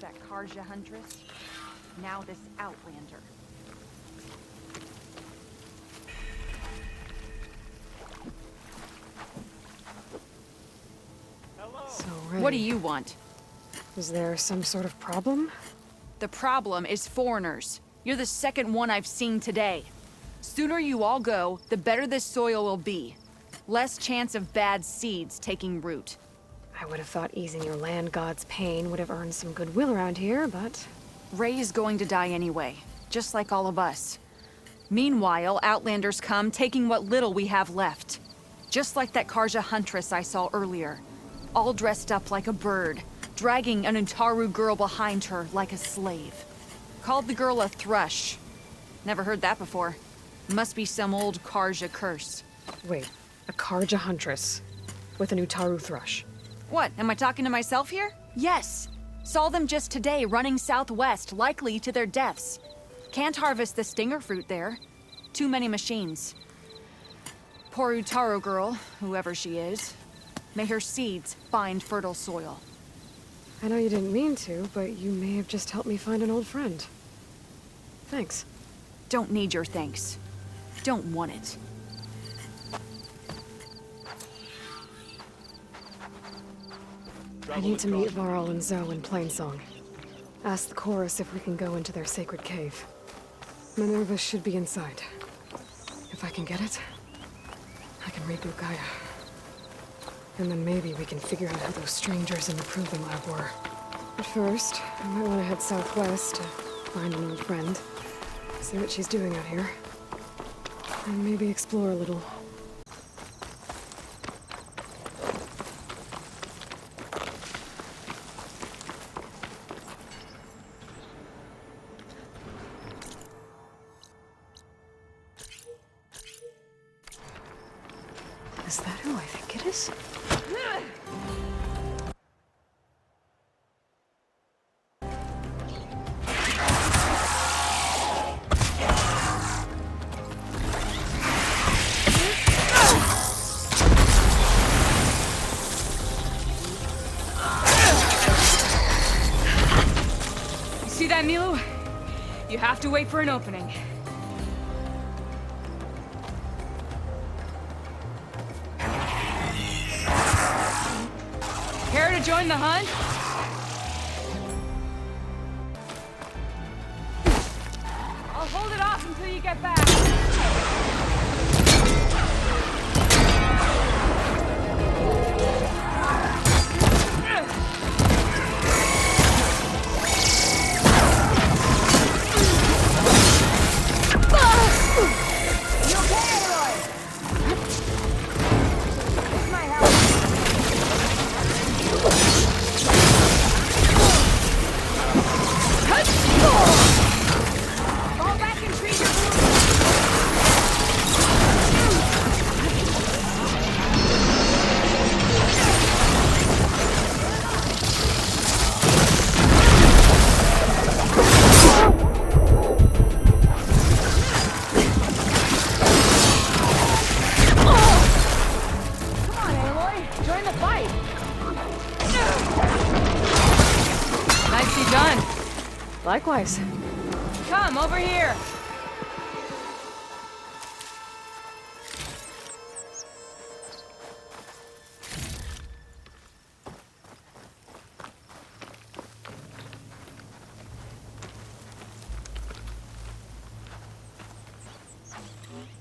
that Karja huntress, now this outlander. So, Ray, What do you want? is there some sort of problem? The problem is foreigners. You're the second one I've seen today. Sooner you all go, the better this soil will be. Less chance of bad seeds taking root. I would have thought easing your land god's pain would have earned some goodwill around here, but... Ray is going to die anyway, just like all of us. Meanwhile, outlanders come, taking what little we have left. Just like that Karja huntress I saw earlier. All dressed up like a bird, dragging an Utaru girl behind her like a slave. Called the girl a thrush. Never heard that before. Must be some old Karja curse. Wait, a Karja huntress with an Utaru thrush. What, am I talking to myself here? Yes. Saw them just today running southwest, likely to their deaths. Can't harvest the stinger fruit there. Too many machines. Poor Utaru girl, whoever she is. May her seeds find fertile soil. I know you didn't mean to, but you may have just helped me find an old friend. Thanks. Don't need your thanks. Don't want it. I need to meet Varl and Zoe in Plainsong. Ask the chorus if we can go into their sacred cave. Minerva should be inside. If I can get it, I can reboot Gaia. And then maybe we can figure out who those strangers in the proving lab were. But first, I might want to head southwest to find an old friend. See what she's doing out here. And maybe explore a little. Is that who I think it is? See that, Milu? You have to wait for an opening. Care to join the hunt? I'll hold it off until you get back. You okay, Aloy? This might help. Fall back and treat your Come on, Aloy. Join the fight. Nicely done. Likewise. Come, over here!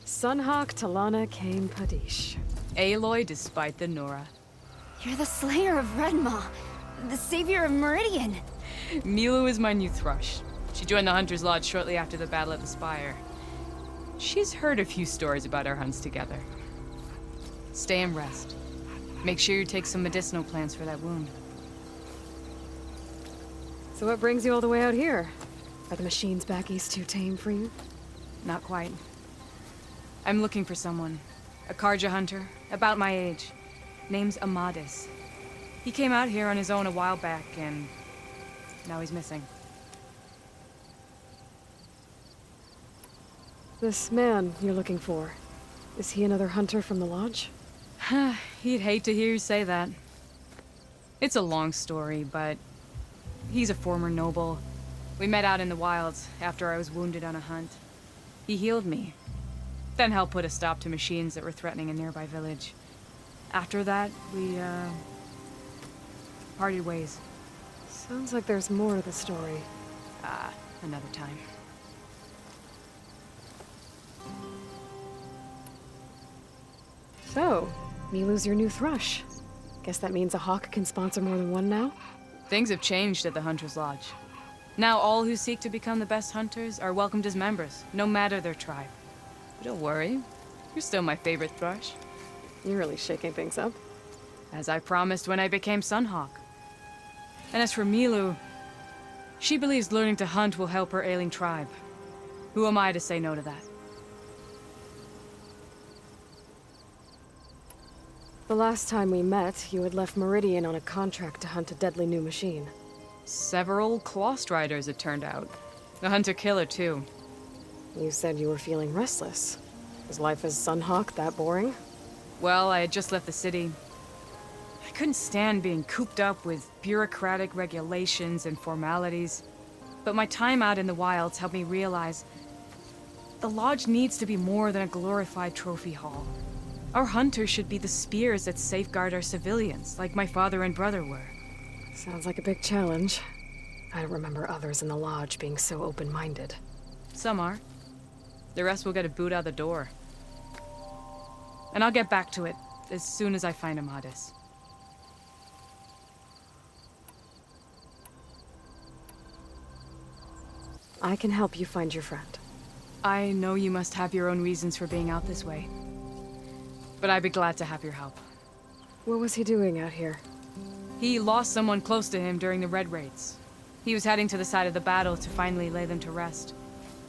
Sunhawk Talana Kane Padish. Aloy despite the Nora. You're the slayer of Redmaw, the savior of Meridian. Milu is my new thrush. She joined the Hunter's Lodge shortly after the Battle of the Spire. She's heard a few stories about our hunts together. Stay and rest. Make sure you take some medicinal plants for that wound. So what brings you all the way out here? Are the machines back east too tame for you? Not quite. I'm looking for someone. A Karja hunter, about my age. Name's Amadis. He came out here on his own a while back, and now he's missing. This man you're looking for, is he another hunter from the lodge? He'd hate to hear you say that. It's a long story, but He's a former noble. We met out in the wilds after I was wounded on a hunt. He healed me, then helped put a stop to machines that were threatening a nearby village. After that, we, parted ways. Sounds like there's more to the story. Another time. So, Milu's your new thrush. Guess that means a hawk can sponsor more than one now? Things have changed at the Hunter's Lodge. Now all who seek to become the best hunters are welcomed as members, no matter their tribe. But don't worry, you're still my favorite thrush. You're really shaking things up. As I promised when I became Sunhawk. And as for Milu, she believes learning to hunt will help her ailing tribe. Who am I to say no to that? The last time we met, you had left Meridian on a contract to hunt a deadly new machine. Several claw striders, it turned out. A hunter-killer, too. You said you were feeling restless. Is life as Sunhawk that boring? Well, I had just left the city. I couldn't stand being cooped up with bureaucratic regulations and formalities. But my time out in the wilds helped me realize the lodge needs to be more than a glorified trophy hall. Our hunters should be the spears that safeguard our civilians, like my father and brother were. Sounds like a big challenge. I don't remember others in the lodge being so open-minded. Some are. The rest will get a boot out the door. And I'll get back to it as soon as I find Amadis. I can help you find your friend. I know you must have your own reasons for being out this way. But I'd be glad to have your help. What was he doing out here? He lost someone close to him during the Red Raids. He was heading to the side of the battle to finally lay them to rest.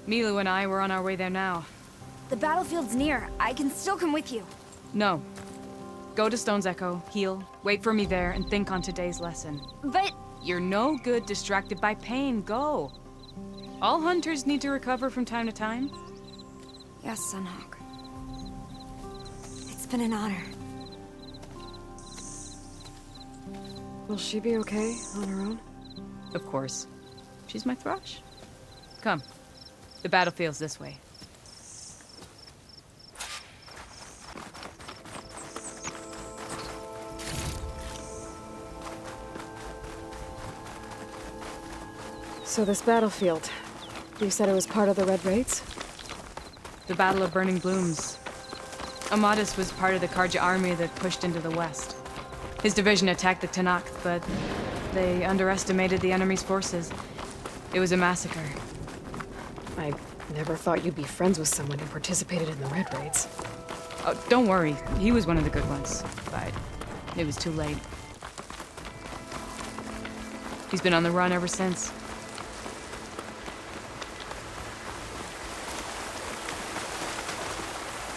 Milu and I were on our way there now. The battlefield's near. I can still come with you. No. Go to Stone's Echo, heal, wait for me there, and think on today's lesson. But... You're no good distracted by pain. Go. All hunters need to recover from time to time. Yes, Sunhawk. It's been an honor. Will she be okay on her own? Of course. She's my thrush. Come. The battlefield's this way. So this battlefield, you said it was part of the Red Raids? The Battle of Burning Blooms. Amadis was part of the Karja army that pushed into the west. His division attacked the Tanakh, but they underestimated the enemy's forces. It was a massacre. I never thought you'd be friends with someone who participated in the Red Raids. Oh, don't worry. He was one of the good ones, but it was too late. He's been on the run ever since.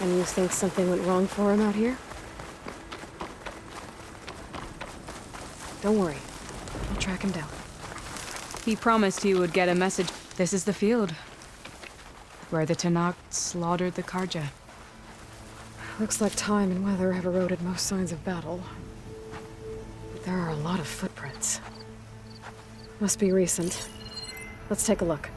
And you think something went wrong for him out here? Don't worry. I'll track him down. He promised he would get a message. This is the field where the Tanakh slaughtered the Karja. Looks like time and weather have eroded most signs of battle. But there are a lot of footprints. Must be recent. Let's take a look.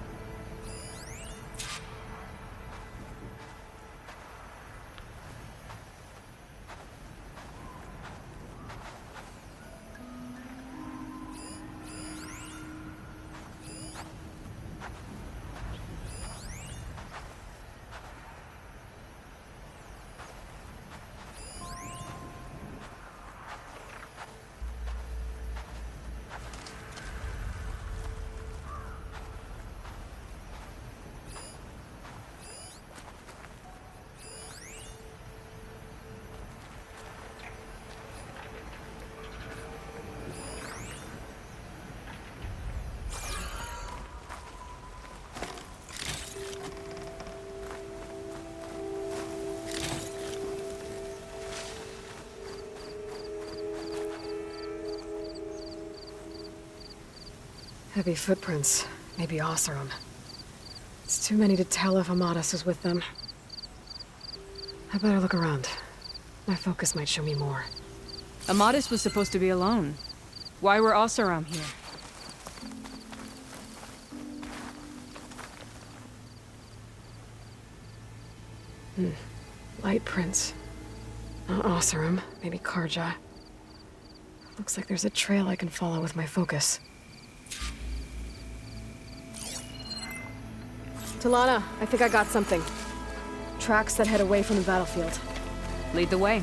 Heavy footprints. Maybe Oseram. It's too many to tell if Amadis is with them. I better look around. My focus might show me more. Amadis was supposed to be alone. Why were Oseram here? Light prints. Not Oseram, maybe Karja. Looks like there's a trail I can follow with my focus. Talana, I think I got something. Tracks that head away from the battlefield. Lead the way.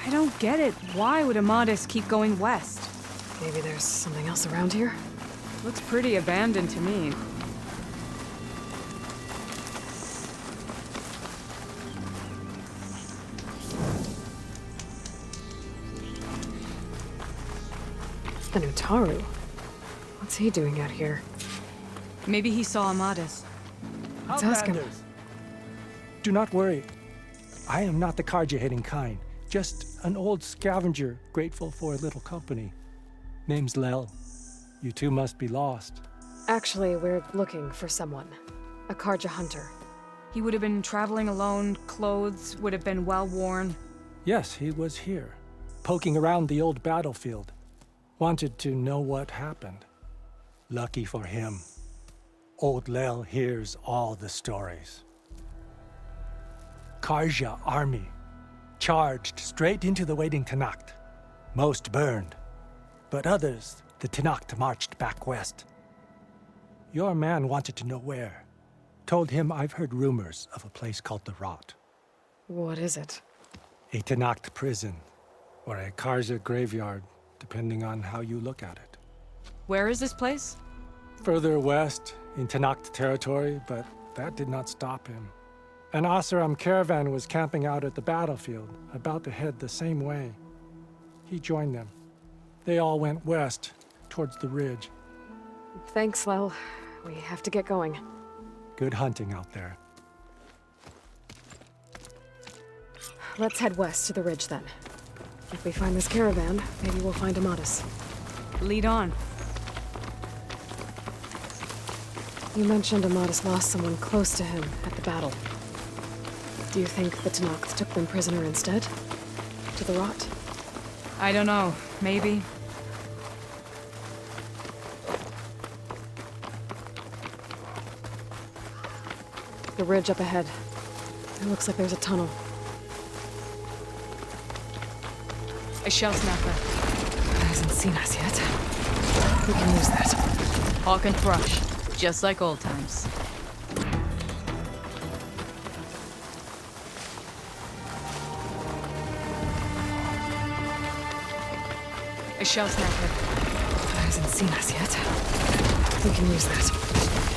I don't get it. Why would Amadis keep going west? Maybe there's something else around here? Looks pretty abandoned to me. The Nutaru. What's he doing out here? Maybe he saw Amadis. Let's ask him. Outlanders, do not worry. I am not the Karja-hating kind. Just an old scavenger grateful for a little company. Name's Lel. You two must be lost. Actually, we're looking for someone. A Karja hunter. He would have been traveling alone, clothes would have been well worn. Yes, he was here, poking around the old battlefield. Wanted to know what happened. Lucky for him, old Lel hears all the stories. Karja army charged straight into the waiting Tenakth. Most burned, but others, the Tenakth marched back west. Your man wanted to know where. Told him I've heard rumors of a place called the Rot. What is it? A Tenakth prison, or a Karja graveyard, depending on how you look at it. Where is this place? Further west, in Tenakth territory, but that did not stop him. An Oseram caravan was camping out at the battlefield, about to head the same way. He joined them. They all went west, towards the ridge. Thanks, Lel. We have to get going. Good hunting out there. Let's head west to the ridge then. If we find this caravan, maybe we'll find Amadis. Lead on. You mentioned Amadis lost someone close to him at the battle. Do you think the Tenakth took them prisoner instead? To the Rot? I don't know. Maybe. The ridge up ahead. It looks like there's a tunnel. A shell snapper. It hasn't seen us yet. We can use that. Hawk and Thrush. Just like old times. A shell snapper. It hasn't seen us yet. We can use that.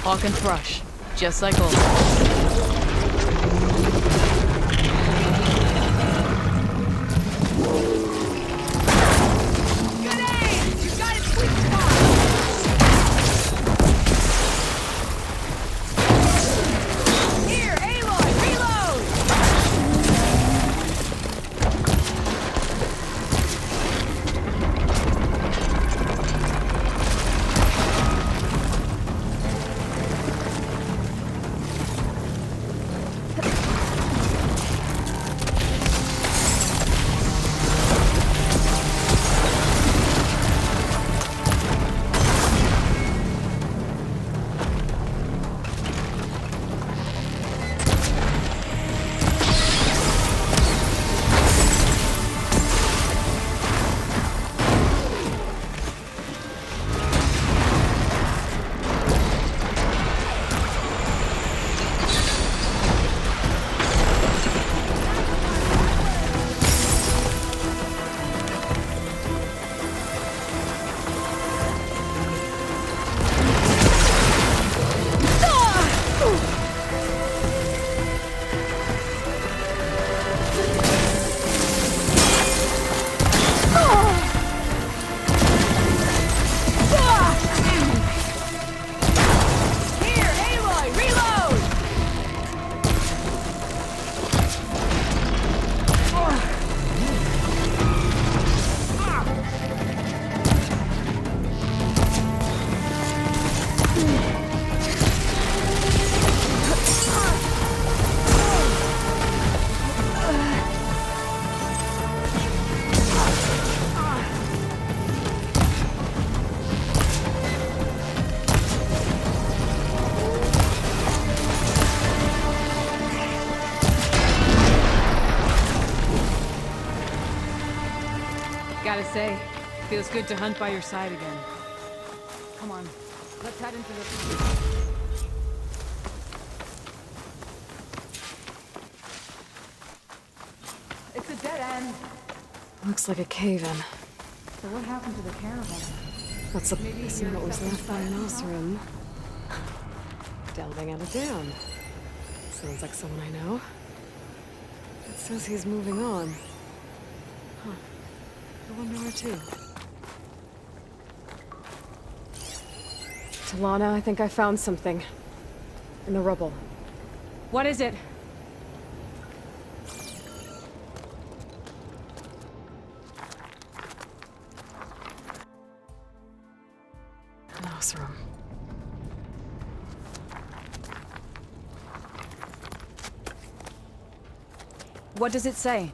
Hawk and Thrush. Just like old times. say? Feels good to hunt by your side again. Come on, let's head into the... It's a dead end. Looks like a cave-in. So what happened to the caravan? Let's look to see what was left by an Osram. Delving out a dam. Sounds like someone I know. It says he's moving on. Huh. I wonder where to. Talana, I think I found something. In the rubble. What is it? An Osram. What does it say?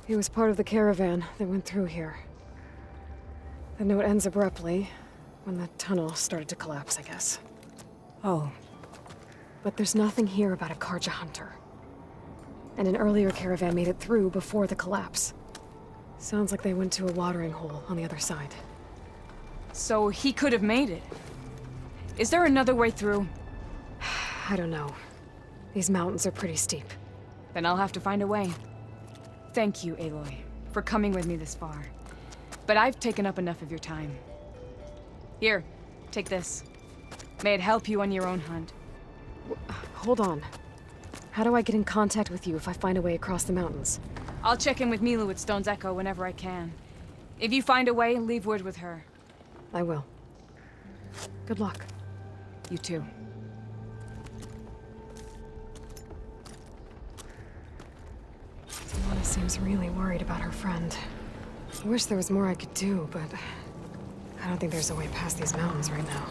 He was part of the caravan that went through here. The note ends abruptly, when the tunnel started to collapse, I guess. Oh. But there's nothing here about a Karja hunter. And an earlier caravan made it through before the collapse. Sounds like they went to a watering hole on the other side. So he could have made it. Is there another way through? I don't know. These mountains are pretty steep. Then I'll have to find a way. Thank you, Aloy, for coming with me this far. But I've taken up enough of your time. Here, take this. May it help you on your own hunt. Hold on. How do I get in contact with you if I find a way across the mountains? I'll check in with Mila at Stone's Echo whenever I can. If you find a way, leave word with her. I will. Good luck. You too. Talana seems really worried about her friend. I wish there was more I could do, but I don't think there's a way past these mountains right now.